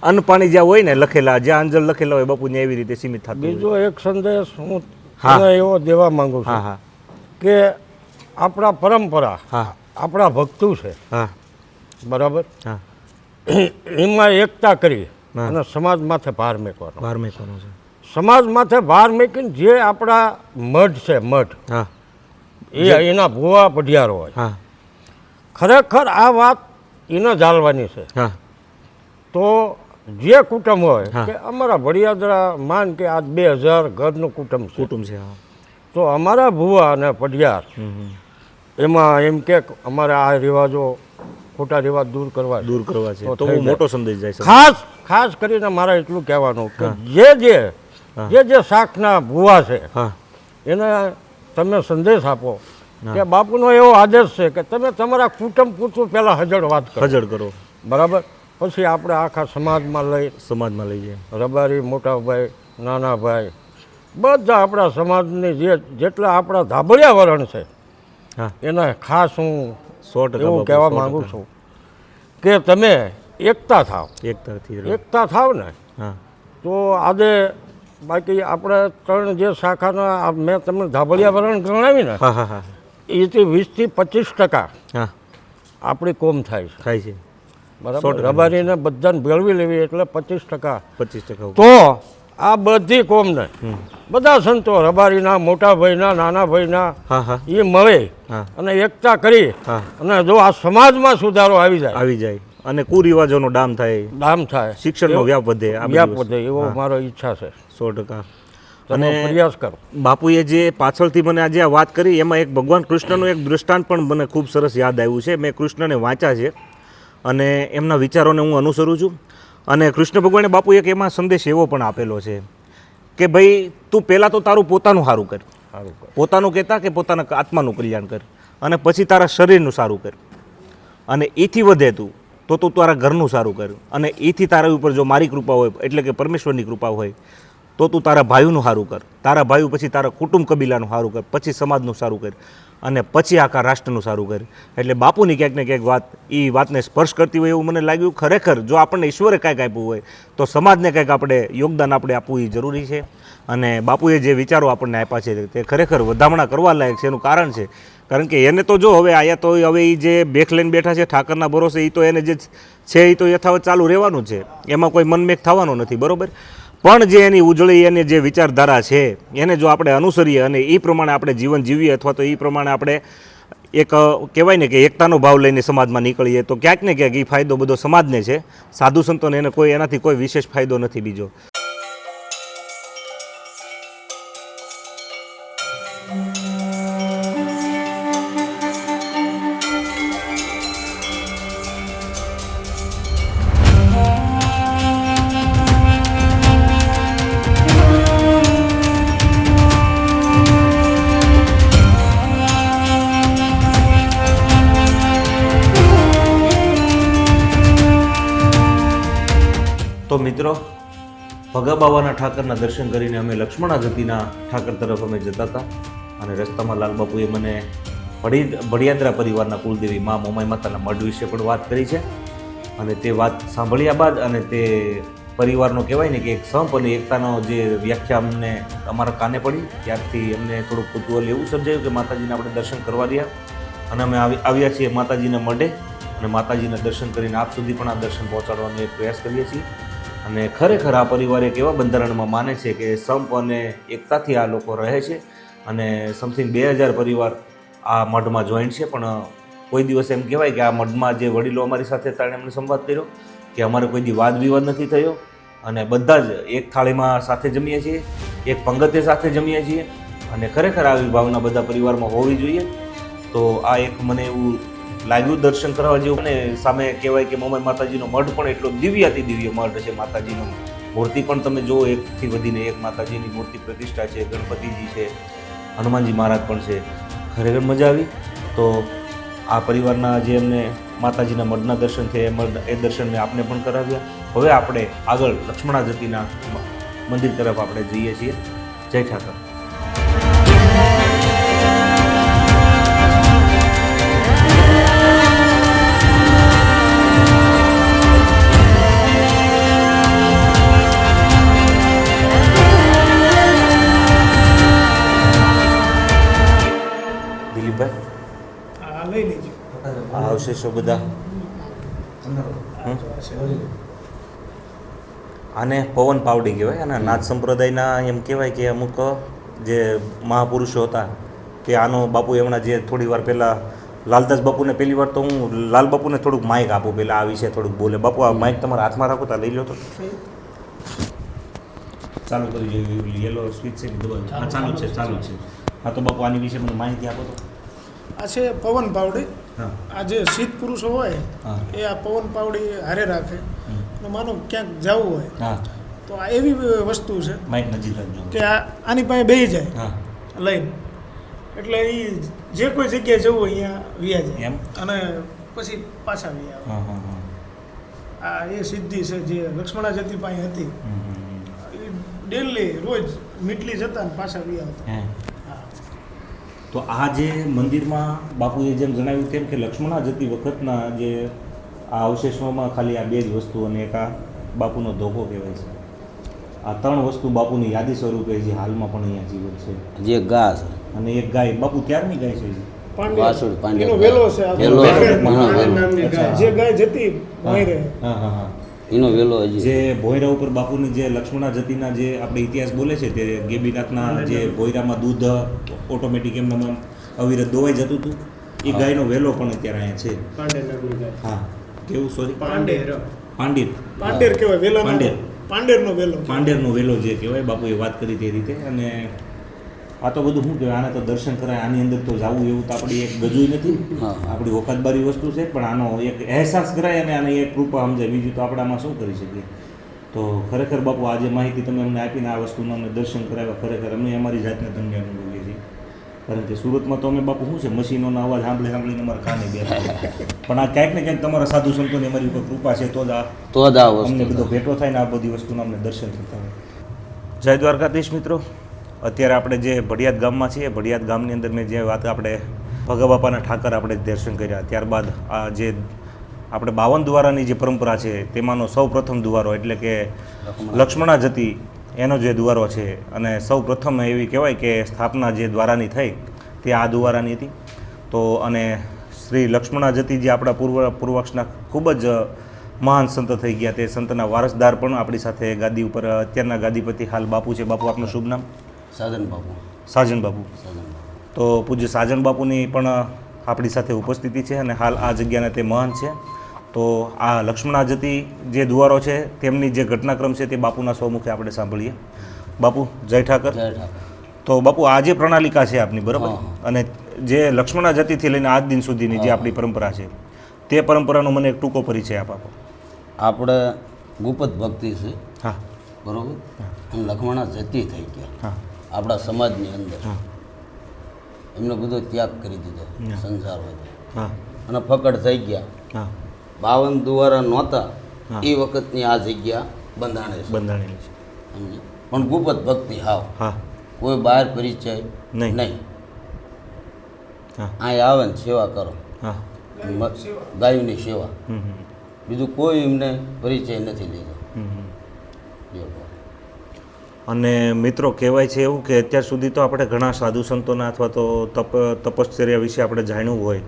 અન્ન પાણી જ્યાં હોય ને લખેલા, જ્યાં અંજલ લખેલા હોય બાપુને એવી રીતે સીમિત થતું હોય. બીજો એક સંદેશ હું હા. તને એવો દેવા માંગુ છું હા હા કે આપણા પરંપરા, હા આપણા ભક્તો છે, હા બરાબર, હા એમાં એકતા કરી હા. અને સમાજ માથે ભાર મેકવાનો. બાર મેકવાનો છે. સમાજ માથે ભાર મેકીને જે આપણા મઠ છે, મઠ હા એના ભૂવા પઢિયારો હોય, હા ખરેખર આ વાત એને જાળવાની છે. હા તો જે કુટુંબ હોય હા. કે અમારા વડિયાદરા માન કે આજ 2000 ઘરનું કુટુંબ છે, કુટુંબ છે. હા તો અમારા ભૂવા અને પઢિયાર હમ. એમાં એમ કે અમારે આ રિવાજો, ખોટા રિવાજ દૂર કરવા છે. દૂર કરવા છે તો તો થઈ બહુ મોટો સંદેશ જાય છે. ખાસ કરીને મારે એટલું કહેવાનું કે હા. જે શાખના ભૂવા છે હા એને તમે સંદેશ આપો હા. કે બાપુનો એવો આદેશ છે કે તમે તમારા કુટુંબ પૂરતું પહેલાં હજળ વાત કરો, હજળ કરો, બરાબર. પછી આપણે આખા સમાજમાં લઈ, સમાજમાં લઈ જાય. રબારી, મોટા ભાઈ, નાના ભાઈ, બધા આપણા સમાજની જેટલા આપણા ધાબળિયા વરણ છે હા એને ખાસ હું 100% એવું બાપુ, કહેવા 100%. માંગુ છું કે તમે એકતા થાવ. એકતાથી એકતા થાવ ને હા તો આજે બાકી આપણે ત્રણ જે શાખાના મેં તમને ધાબળિયા વરણ ગણાવી ને હા હા હા એથી 20 થી 25% હા આપણી કોમ થાય છે, થાય છે. બરાબર. 100% રબારીને બધાને ભેળવી લેવી એટલે 25%. 25% તો આ બધી કોમને બધા સંતો રબારીના, મોટા ભાઈના, નાના ભાઈના હા હા એ મળે હા અને એકતા કરી હા અને જો આ સમાજમાં સુધારો આવી જાય, આવી જાય અને કુરિવાજોનો ડામ થાય, દામ થાય, શિક્ષણનો વ્યાપ વધે, આ બધી વ્યાપ વસ્તુ. વધે એવો હા. મારો ઈચ્છા છે. 100%. તમે અને પ્રયાસ કરો. બાપુએ જે પાછળથી મને આજે આ વાત કરી એમાં એક ભગવાન કૃષ્ણનું એક દૃષ્ટાંત પણ મને ખૂબ સરસ યાદ આવ્યું છે. મેં કૃષ્ણને વાંચ્યા છે અને એમના વિચારોને હું અનુસરું છું. અને કૃષ્ણ ભગવાને બાપુ એક એમાં સંદેશ એવો પણ આપેલો છે કે ભાઈ તું પહેલાં તો તારું પોતાનું સારું કર, પોતાનું કહેતા કે પોતાના આત્માનું કલ્યાણ કર, અને પછી તારા શરીરનું સારું કર, અને એથી વધે તું તો તું તારા ઘરનું સારું કર, અને એથી તારા ઉપર જો મારી કૃપા હોય એટલે કે પરમેશ્વરની કૃપા હોય તો તું તારા ભાઈનું સારું કર, તારા ભાઈઓ પછી તારા કુટુંબ કબીલાનું સારું કર, પછી સમાજનું સારું કર, અને પછી આખા રાષ્ટ્રનું સારું કર. એટલે બાપુની ક્યાંક ને ક્યાંક વાત એ વાતને સ્પર્શ કરતી હોય એવું મને લાગ્યું. ખરેખર જો આપણને ઈશ્વરે કાંઈક આપ્યું હોય તો સમાજને કંઈક આપણે યોગદાન આપણે આપવું એ જરૂરી છે. અને બાપુએ જે વિચારો આપણને આપ્યા છે તે ખરેખર વધામણા કરવા લાયક છે. એનું કારણ છે કારણ કે એને તો જો હવે આયા તો હવે એ જે બેખ લઈને બેઠા છે ઠાકરના ભરોસે, એ તો એને જે છે એ તો યથાવત ચાલુ રહેવાનું છે, એમાં કોઈ મનમેક થવાનો નથી, બરાબર. પણ જે એની ઉજળી એની જે વિચારધારા છે એને જો આપણે અનુસરીએ અને એ પ્રમાણે આપણે જીવન જીવીએ અથવા તો એ પ્રમાણે આપણે એક કહેવાય ને કે એકતાનો ભાવ લઈને સમાજમાં નીકળીએ તો ક્યાંક ને ક્યાંક એ ફાયદો બધો સમાજને છે. સાધુ સંતોને એને કોઈ એનાથી કોઈ વિશેષ ફાયદો નથી બીજો. તો મિત્રો, ભગા બાવાના ઠાકરના દર્શન કરીને અમે લક્ષ્મણાજતીના ઠાકર તરફ અમે જતા હતા અને રસ્તામાં લાલબાપુએ મને ભડિયાદરા પરિવારના કુલદેવી મા મોમાઈ માતાના મઢ વિશે પણ વાત કરી છે. અને તે વાત સાંભળ્યા બાદ અને તે પરિવારનો કહેવાય ને કે એક સંપ અને એકતાનો જે વ્યાખ્યા અમને અમારા કાને પડી ત્યારથી અમને થોડુંક કુતૂહલ એવું સર્જાયું કે માતાજીના આપણે દર્શન કરવા રહ્યા. અને અમે આવ્યા છીએ માતાજીના મઢે અને માતાજીના દર્શન કરીને આપ સુધી પણ આ દર્શન પહોંચાડવાનો એક પ્રયાસ કરીએ છીએ. અને ખરેખર આ પરિવાર એક એવા બંધારણમાં માને છે કે સંપ અને એકતાથી આ લોકો રહે છે. અને સમથિંગ 2000 પરિવાર આ મઢમાં જોઈન્ટ છે. પણ કોઈ દિવસ એમ કહેવાય કે આ મઢમાં જે વડીલો અમારી સાથે હતા એમણે સંવાદ કર્યો કે અમારે કોઈ દી વાદ વિવાદ નથી થયો અને બધા જ એક થાળીમાં સાથે જમીએ છીએ, એક પંગતે સાથે જમીએ છીએ. અને ખરેખર આવી ભાવના બધા પરિવારમાં હોવી જોઈએ. તો આ એક મને એવું લાગ્યું દર્શન કરવા જેવું. અને સામે કહેવાય કે મોમાઈ માતાજીનો મઢ પણ એટલો દિવ્યાતિ દિવ્ય મઢ છે. માતાજીનો મૂર્તિ પણ તમે જુઓ, એકથી વધીને એક માતાજીની મૂર્તિ પ્રતિષ્ઠા છે, ગણપતિજી છે, હનુમાનજી મહારાજ પણ છે. ખરેખર મજા આવી. તો આ પરિવારના જે અમને માતાજીના મઢના દર્શન થયા એ દર્શન મેં આપને પણ કરાવ્યા. હવે આપણે આગળ લક્ષ્મણાજતીના મંદિર તરફ આપણે જઈએ છીએ. જય ઠાકર. હા, લઈ લેજો. આ અવશેષો બધા આને પવન પાવડી કહેવાય. અને નાથ સંપ્રદાયના એમ કહેવાય કે અમુક જે મહાપુરુષો હતા કે આનો બાપુ એમના જે થોડી વાર પહેલાં લાલદાસ બાપુને પહેલી વાર તો હું લાલ બાપુને થોડુંક માઇક આપું પહેલાં આ વિશે થોડુંક બોલે. બાપુ આ માઇક તમારા હાથમાં રાખો તો લઈ લો તો ચાલુ કરી જોઈએ. યેલો સ્વિચ છે હા ચાલુ છે ચાલુ છે. હા તો બાપુ આની વિશે મને માહિતી આપો તો. આ છે પવન પાવડી. હા આ જે સિદ્ધ પુરુષો હોય હા એ આ પવન પાવડી હારે રાખે. અને માનો ક્યાંક જવું હોય હા તો આ એવી વસ્તુ છે માઇક નજીક રાખજો કે આની પાસે બેસી જાય હા લઈને, એટલે એ જે કોઈ જગ્યાએ જવું હોય અહીંયા વ્યા જાય એમ અને પછી પાછા વ્યા આવે. હા હા હા આ એ સિદ્ધિ છે જે લક્ષ્મણાજતી પાસે હતી. એ ડેલી રોજ મીટલી જતા ને પાછા વ્યા આવતા. હા. તો આ જે મંદિરમાં બાપુએ જેમ જણાવ્યું તેમ કે લક્ષ્મણાજતી વખતના જે આ અવશેષોમાં ખાલી આ 2 જ વસ્તુ અને એક આ બાપુનો ધોકો કહેવાય છે. આ 3 વસ્તુ બાપુની યાદી સ્વરૂપે જે હાલમાં પણ અહીંયા જીવન છે. જે ગા છે અને એક ગાય. બાપુ ક્યારની ગાય છે? વાસુડ પાંડે એનો વેલો છે આ વેલો છે. પાંડે હા, વેલો. નામની ગાય. જે ગાય જતી ભોંયરે. હા હા હા. એનો વેલો હજી જે ભોયરા ઉપર બાપુની જે લક્ષ્મણાજતીના જે આપણે ઇતિહાસ બોલે છે તે ગેબીનાથના જે ભોયરામાં દૂધ ઓટોમેટિક એમનામાં અવિરત દોવાઈ જતું હતું એ ગાયનો વેલો પણ અત્યારે અહીંયા છે. પાંડે નામની ગાય. હા કેવું સોરી પાંડેર. પાંડીર પાંડેર કહેવાય વેલા. પાંડેર પાંડેરનો વેલો. પાંડેરનો વેલો જે કહેવાય બાપુએ વાત કરી તે રીતે. અને આ તો બધું શું કહેવાય, આને તો દર્શન કરાય, આની અંદર તો જવું એવું તો આપણી એક ગજુય નથી, આપણી વખતબારી વસ્તુ છે, પણ આનો એક અહેસાસ કરાય અને આની એક કૃપા સમજાય, બીજું તો આપણે આમાં શું કરી શકીએ. તો ખરેખર બાપુ આજે માહિતી તમે અમને આપીને આ વસ્તુનું અમને દર્શન કરાવ્યા, ખરેખર અમે અમારી જાતને ધન્ય અનુભવીએ છીએ. કારણ કે સુરતમાં તો અમે બાપુ શું છે, મશીનોનો અવાજ સાંભળીને અમારે કાને બેઠા, પણ આ ક્યાંક ને ક્યાંક તમારા સાધુ સંતોની અમારી ઉપર કૃપા છે તો જ આ અમને બધો ભેટો થાય ને આ બધી વસ્તુના અમને દર્શન થતા હોય. જય દ્વારકાધીશ મિત્રો, અત્યારે આપણે જે ભડિયાદ ગામમાં છીએ, ભડિયાદ ગામની અંદર મેં જે વાત આપણે ભગા બાપાના ઠાકર આપણે દર્શન કર્યા, ત્યારબાદ આ જે આપણે 52 દ્વારાની જે પરંપરા છે તેમાંનો સૌ પ્રથમ દ્વારો એટલે કે લક્ષ્મણા જતી એનો જે દ્વારો છે, અને સૌ પ્રથમ એવી કહેવાય કે સ્થાપના જે દ્વારાની થઈ તે આ દ્વારાની હતી. તો અને શ્રી લક્ષ્મણા જતી જે આપણા પૂર્વક્ષના ખૂબ જ મહાન સંત થઈ ગયા, તે સંતના વારસદાર પણ આપણી સાથે ગાદી ઉપર અત્યારના ગાદીપતિ હાલ બાપુ છે. બાપુ આપનું શુભ નામ? સાજન બાપુ. સાજન બાપુ. તો પૂજ્ય સાજન બાપુની પણ આપણી સાથે ઉપસ્થિતિ છે અને હાલ આ જગ્યાના તે મહાન છે. તો આ લક્ષ્મણા જતી જે દ્વારો છે તેમની જે ઘટનાક્રમ છે તે બાપુના સ્વમુખે આપણે સાંભળીએ. બાપુ જય ઠાકર. જય ઠાકર. તો બાપુ આ જે પ્રણાલિકા છે આપની, બરાબર, અને જે લક્ષ્મણા જતીથી લઈને આજ દિન સુધીની જે આપણી પરંપરા છે તે પરંપરાનો મને એક ટૂંકો પરિચય આપો. આપણે ગુપ્ત ભક્તિ છે, હા બરોબર, અને લક્ષ્મણા જતી થઈ ગયા હા આપણા સમાજની અંદર. હા એમનો બધો ત્યાગ કરી દીધો સંસાર હોય હા અને ફકડ થઈ ગયા. હા 52 દ્વારા નહોતા એ વખતની આ જગ્યા બંધાણે છે, બંધાણેલી છે. સમજી? પણ ગુપ્ત ભક્તિ હાવ, હા કોઈ બહાર પરિચય નહીં. નહીં. હા અહીં આવે ને સેવા કરો, હા ગાયોની સેવા, હમ હમ બીજું કોઈ એમને પરિચય નથી લીધો. હમ હમ. જો. અને મિત્રો કહેવાય છે એવું કે અત્યાર સુધી તો આપણે ઘણા સાધુ સંતોના અથવા તો તપશ્ચર્યા વિશે આપણે જાણ્યું હોય,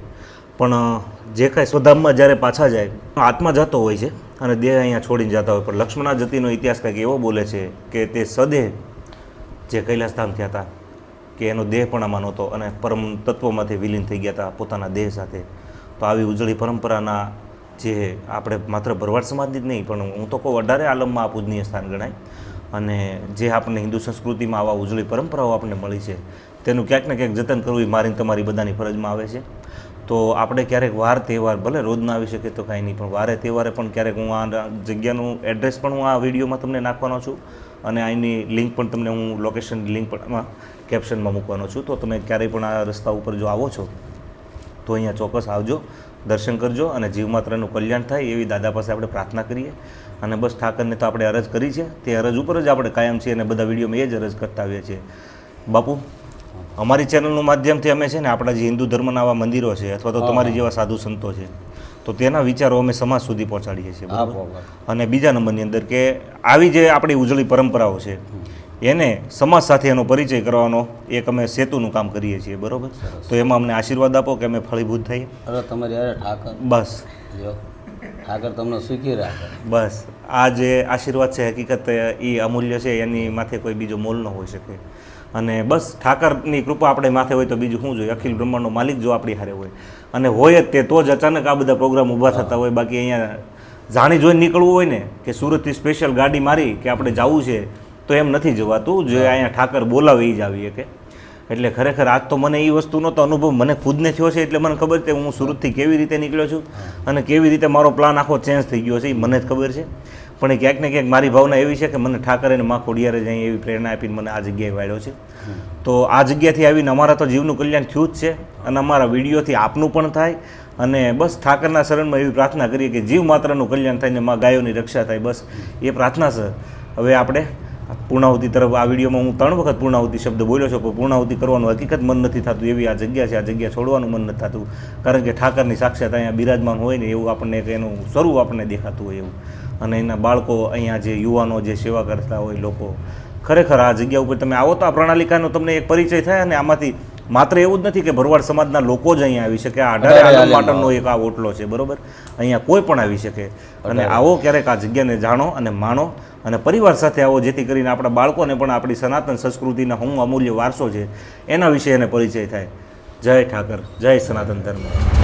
પણ જે કાંઈ સ્વધામમાં જ્યારે પાછા જાય આત્મા જતો હોય છે અને દેહ અહીંયા છોડીને જતા હોય. પણ લક્ષ્મણા જતીનો ઇતિહાસ કંઈક એવો બોલે છે કે તે સદેહ જે કૈલાસધામ થયા હતા કે એનો દેહ પણ આમાં નહોતો અને પરમ તત્વમાંથી વિલીન થઈ ગયા હતા પોતાના દેહ સાથે. તો આવી ઉજળી પરંપરાના જે આપણે માત્ર ભરવાડ સમાજની જ નહીં પણ હું તો કહું 18 આલમમાં આ પૂજનીય સ્થાન ગણાય. અને જે આપણને હિન્દુ સંસ્કૃતિમાં આવા ઉજળી પરંપરાઓ આપણને મળી છે તેનું ક્યાંક ને ક્યાંક જતન કરવું એ મારી તમારી બધાની ફરજમાં આવે છે. તો આપણે ક્યારેક વાર તહેવાર ભલે રોજ ના આવી શકે તો કાંઈ નહીં, પણ વારે તહેવારે પણ ક્યારેક હું આ જગ્યાનું એડ્રેસ પણ હું આ વિડીયોમાં તમને નાખવાનો છું અને આની લિંક પણ તમને હું લોકેશન લિંક પણ કેપ્શનમાં મૂકવાનો છું. તો તમે ક્યારેય પણ આ રસ્તા ઉપર જો આવો છો તો અહીંયા ચોક્કસ આવજો, દર્શન કરજો અને જીવમાત્રનું કલ્યાણ થાય એવી દાદા પાસે આપણે પ્રાર્થના કરીએ. અને બસ ઠાકરને તો આપણે અરજ કરી છે, તે અરજ ઉપર જ આપણે કાયમ છીએ અને બધા વિડીયોમાં એ જ અરજ કરતા આવીએ છીએ. બાપુ, અમારી ચેનલનું માધ્યમથી અમે છે ને આપણા જે હિન્દુ ધર્મના આવા મંદિરો છે અથવા તો તમારી જેવા સાધુ સંતો છે તો તેના વિચારો અમે સમાજ સુધી પહોંચાડીએ છીએ, બરાબર. અને બીજા નંબરની અંદર કે આવી જે આપણી ઉજળી પરંપરાઓ છે એને સમાજ સાથે એનો પરિચય કરવાનો એક અમે સેતુનું કામ કરીએ છીએ, બરાબર. તો એમાં અમને આશીર્વાદ આપો કે અમે ફળીભૂત થઈએ. અરે તમારી યારે ઠાકર, બસ જો ઠાકર તમને સુખી રાખે. બસ આ જે આશીર્વાદ છે હકીકત એ અમૂલ્ય છે, એની માથે કોઈ બીજો મોલ ન હોઈ શકે. અને બસ ઠાકરની કૃપા આપણે માથે હોય તો બીજું શું જોઈએ? અખિલ બ્રહ્માંડનો માલિક જો આપણી હારે હોય અને હોય જ તે તો જ અચાનક આ બધા પ્રોગ્રામ ઊભા થતા હોય. બાકી અહીંયા જાણી જોઈને નીકળવું હોય ને કે સુરતથી સ્પેશિયલ ગાડી મારી કે આપણે જવું છે તો એમ નથી જવાતું, જે અહીંયા ઠાકર બોલાવે એ જ આવીએ કે. એટલે ખરેખર આજ તો મને એ વસ્તુનો તો અનુભવ મને ખુદને થયો છે, એટલે મને ખબર છે હું સુરતથી કેવી રીતે નીકળ્યો છું અને કેવી રીતે મારો પ્લાન આખો ચેન્જ થઈ ગયો છે એ મને જ ખબર છે. પણ એ ક્યાંક ને ક્યાંક મારી ભાવના એવી છે કે મને ઠાકર અને મા ખોડિયારે જ અહીં એવી પ્રેરણા આપીને મને આ જગ્યાએ વાળ્યો છે. તો આ જગ્યાથી આવીને અમારા તો જીવનું કલ્યાણ થયું જ છે અને અમારા વિડીયોથી આપનું પણ થાય. અને બસ ઠાકરના શરણમાં એવી પ્રાર્થના કરીએ કે જીવ માત્રનું કલ્યાણ થાય ને મા ગાયોની રક્ષા થાય, બસ એ પ્રાર્થના છે. હવે આપણે પૂર્ણાહુતિ તરફ આ વિડીયોમાં હું 3 વખત પૂર્ણાહુતિ શબ્દ બોલ્યો છું, પણ પૂર્ણાહુતિ કરવાનું હકીકત મન નથી થતું એવી આ જગ્યા છે. આ જગ્યા છોડવાનું મન નથી થતું કારણ કે ઠાકરની સાક્ષાત અહીંયા બિરાજમાન હોય ને એવું આપણને એક એનું સ્વરૂપ આપણને દેખાતું હોય એવું. અને એના બાળકો અહીંયા જે યુવાનો જે સેવા કરતા હોય લોકો, ખરેખર આ જગ્યા ઉપર તમે આવો તો આ પ્રણાલિકાનો તમને એક પરિચય થાય. અને આમાંથી માત્ર એવું જ નથી કે ભરવાડ સમાજના લોકો જ અહીંયા આવી શકે, આ 18 આલમ માટેનો એક આ ઓટલો છે, બરોબર. અહીંયા કોઈ પણ આવી શકે. અને આવો ક્યારેક આ જગ્યાને જાણો અને માણો અને પરિવાર સાથે આવો, જેથી કરીને આપણા બાળકોને પણ આપણી સનાતન સંસ્કૃતિના હું અમૂલ્ય વારસો છે એના વિશે એને પરિચય થાય. જય ઠાકર, જય સનાતન ધર્મ.